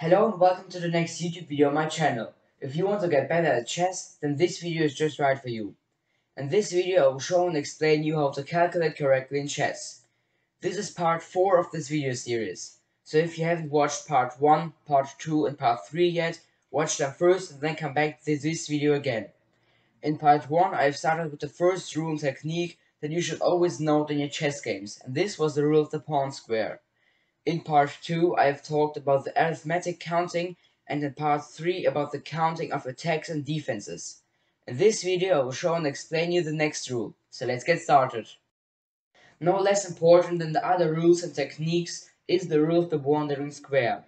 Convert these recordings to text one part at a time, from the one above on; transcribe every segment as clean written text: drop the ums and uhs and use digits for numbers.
Hello and welcome to the next YouTube video on my channel. If you want to get better at chess, then this video is just right for you. In this video I will show and explain you how to calculate correctly in chess. This is part 4 of this video series. So if you haven't watched part 1, part 2 and part 3 yet, watch them first and then come back to this video again. In part 1 I have started with the first rule and technique that you should always note in your chess games, and this was the rule of the pawn square. In part 2 I have talked about the arithmetic counting, and in part 3 about the counting of attacks and defenses. In this video I will show and explain you the next rule, so let's get started. No less important than the other rules and techniques is the rule of the wandering square.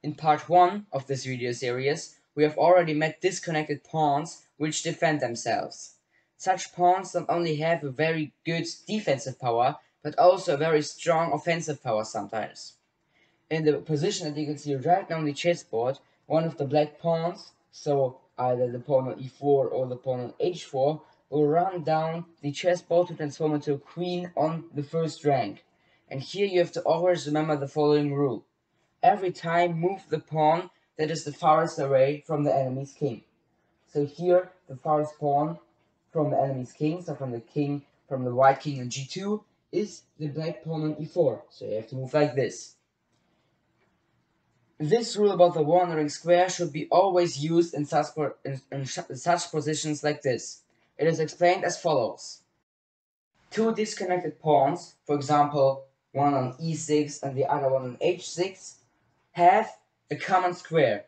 In part 1 of this video series we have already met disconnected pawns which defend themselves. Such pawns not only have a very good defensive power, but also a very strong offensive power sometimes. In the position that you can see right now on the chessboard, one of the black pawns, so either the pawn on e4 or the pawn on h4, will run down the chessboard to transform into a queen on the first rank. And here you have to always remember the following rule. Every time move the pawn that is the farthest away from the enemy's king. So here the farthest pawn from the enemy's king, so from the white king on g2, is the black pawn on e4. So you have to move like this. This rule about the wandering square should be always used in such positions like this. It is explained as follows. Two disconnected pawns, for example one on e6 and the other one on h6, have a common square.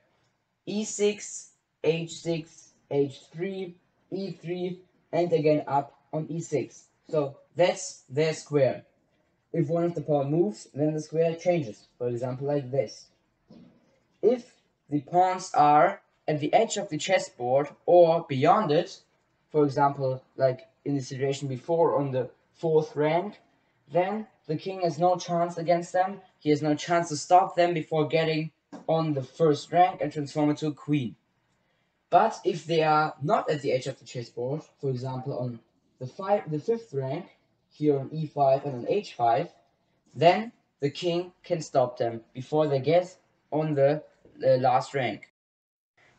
e6, h6, h3, e3, and again up on e6. So that's their square. If one of the pawns moves, then the square changes, for example like this. If the pawns are at the edge of the chessboard or beyond it, for example like in the situation before on the 4th rank, then the king has no chance against them. He has no chance to stop them before getting on the 1st rank and transform into a queen. But if they are not at the edge of the chessboard, for example on the 5th rank, here on e5 and on h5, then the king can stop them before they get on the last rank.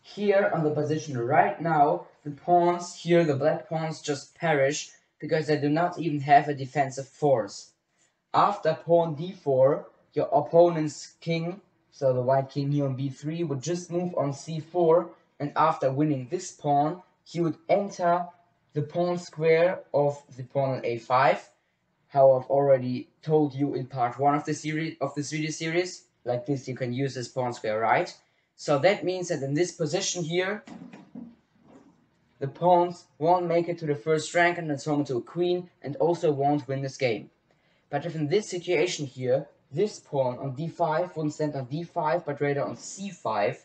Here on the position right now, the pawns here, the black pawns, just perish because they do not even have a defensive force. After pawn d4, your opponent's king, so the white king here on b3, would just move on c4, and after winning this pawn, he would enter the pawn square of the pawn on a5, how I've already told you in part 1 of this video series. Like this, you can use this pawn square right. So that means that in this position here, the pawns won't make it to the 1st rank and transform into a queen, and also won't win this game. But if in this situation here, this pawn on d5 wouldn't stand on d5 but rather on c5,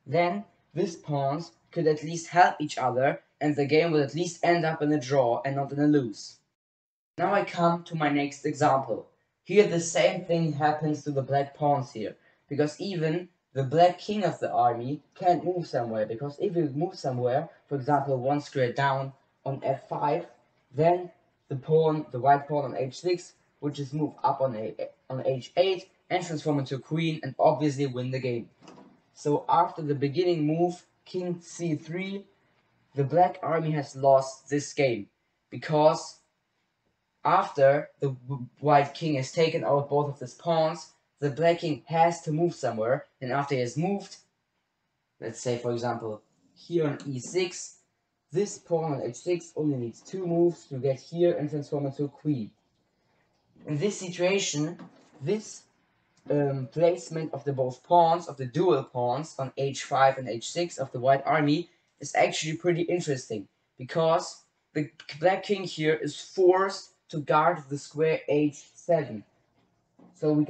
then these pawns could at least help each other, and the game would at least end up in a draw and not in a lose. Now I come to my next example. Here the same thing happens to the black pawns here, because even the black king of the army can't move somewhere, because if he would move somewhere, for example one square down on f5, then the white pawn on h6 would just move up on h8 and transform into a queen and obviously win the game. So after the beginning move, king c3, the black army has lost this game, because after the white king has taken out both of his pawns, the black king has to move somewhere, and after he has moved, let's say for example here on e6, this pawn on h6 only needs 2 moves to get here and transform into a queen. In this situation, this placement of the both pawns, of the dual pawns on h5 and h6 of the white army is actually pretty interesting, because the black king here is forced to guard the square h7. So we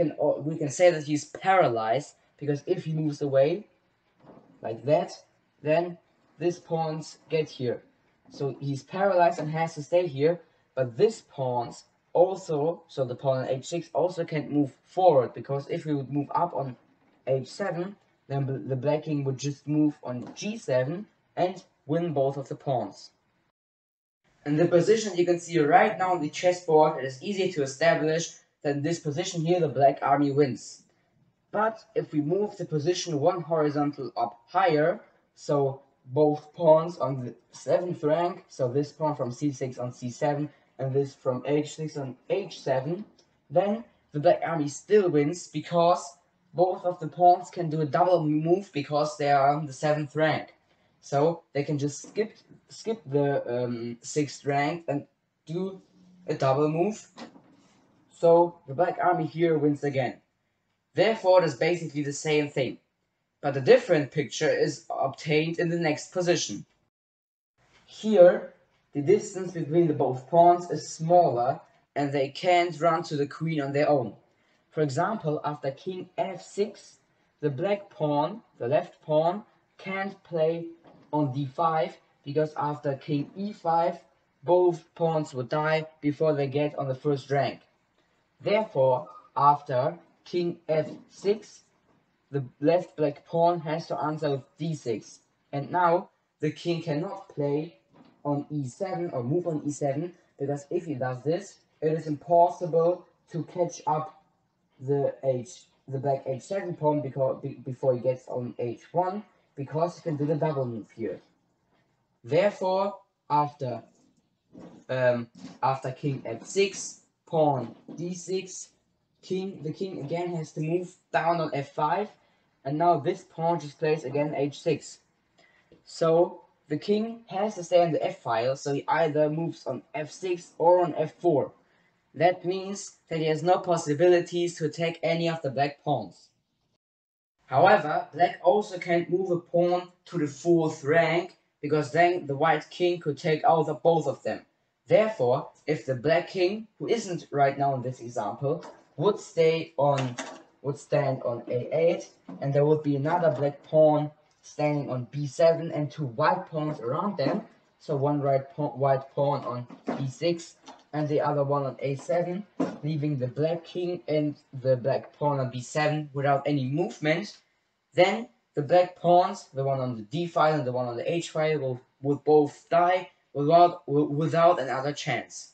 can say that he's paralyzed, because if he moves away like that, then these pawns get here. So he's paralyzed and has to stay here, but these pawns also, so the pawn on h6 also can't move forward, because if he would move up on h7, then the black king would just move on g7 and win both of the pawns. In the position you can see right now on the chessboard, it is easy to establish that in this position here the black army wins. But if we move the position one horizontal up higher, so both pawns on the 7th rank, so this pawn from c6 on c7 and this from h6 on h7, then the black army still wins because both of the pawns can do a double move because they are on the 7th rank. So they can just skip the 6th rank and do a double move. So the black army here wins again. Therefore, it is basically the same thing, but a different picture is obtained in the next position. Here, the distance between the both pawns is smaller and they can't run to the queen on their own. For example, after king f6, the black pawn, the left pawn, can't play on d5 because after king e5, both pawns would die before they get on the first rank. Therefore, after king f6, the left black pawn has to answer with d6. And now the king cannot play on e7 or move on e7 because if he does this, it is impossible to catch up the black h7 pawn before he gets on h1 because he can do the double move here. Therefore, after king f6, pawn d6, the king again has to move down on f5, and now this pawn just plays again h6. So the king has to stay on the f-file, so he either moves on f6 or on f4. That means that he has no possibilities to attack any of the black pawns. However, black also can't move a pawn to the 4th rank, because then the white king could take out both of them. Therefore, if the black king, who isn't right now in this example, would stand on a8, and there would be another black pawn standing on b7 and two white pawns around them, so one white pawn on b6 and the other one on a7, leaving the black king and the black pawn on b7 without any movement, then the black pawns, the one on the d file and the one on the h file, would both die without another chance.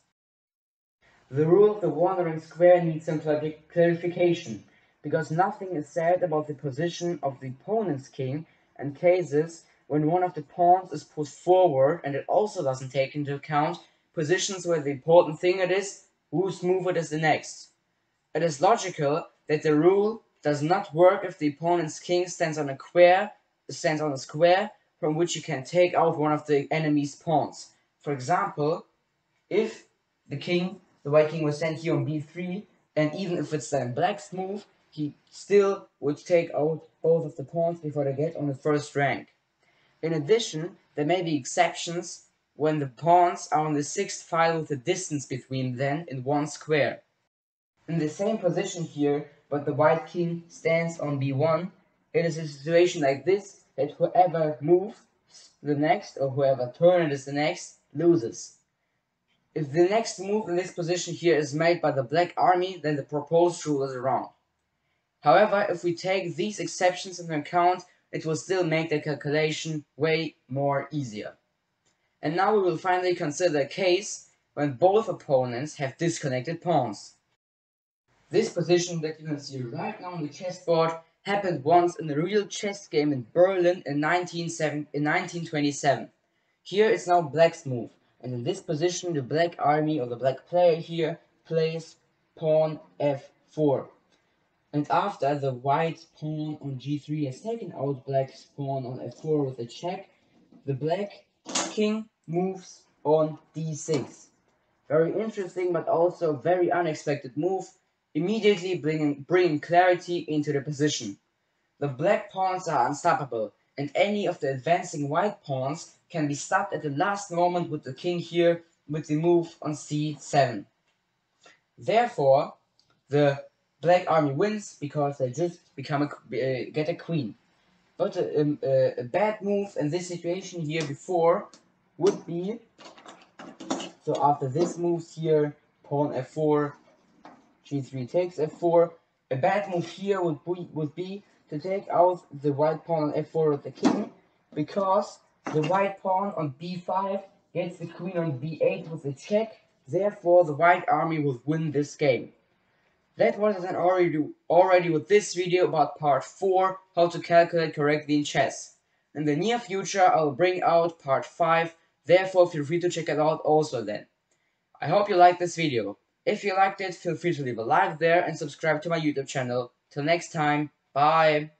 The rule of the wandering square needs some clarification, because nothing is said about the position of the opponent's king and cases when one of the pawns is pushed forward, and it also doesn't take into account positions where the important thing it is whose move it is the next. It is logical that the rule does not work if the opponent's king stands on a square from which you can take out one of the enemy's pawns. For example, if the white king was sent here on b3, and even if it's then black's move, he still would take out both of the pawns before they get on the first rank. In addition, there may be exceptions when the pawns are on the 6th file with a distance between them in one square. In the same position here, but the white king stands on b1, it is a situation like this that whoever moves the next, or whoever turn it is the next, loses. If the next move in this position here is made by the black army, then the proposed rule is wrong. However, if we take these exceptions into account, it will still make the calculation way more easier. And now we will finally consider a case when both opponents have disconnected pawns. This position that you can see right now on the chessboard happened once in a real chess game in Berlin in 1927. Here it's now black's move, and in this position the black army or the black player here plays pawn f4. And after the white pawn on g3 has taken out black's pawn on f4 with a check, the black king moves on d6. Very interesting, but also very unexpected move, immediately bringing clarity into the position. The black pawns are unstoppable, and any of the advancing white pawns can be stopped at the last moment with the king here with the move on c7. Therefore, the black army wins because they just get a queen. But a bad move in this situation here before would be, so after this moves here, pawn f4, g3 takes f4. A bad move here would be to take out the white pawn on f4 with the king, because the white pawn on b5 gets the queen on b8 with a check. Therefore, the white army will win this game. That was an already with this video about part 4, how to calculate correctly in chess. In the near future I will bring out part 5, therefore feel free to check it out also then. I hope you liked this video. If you liked it, feel free to leave a like there and subscribe to my YouTube channel. Till next time, bye!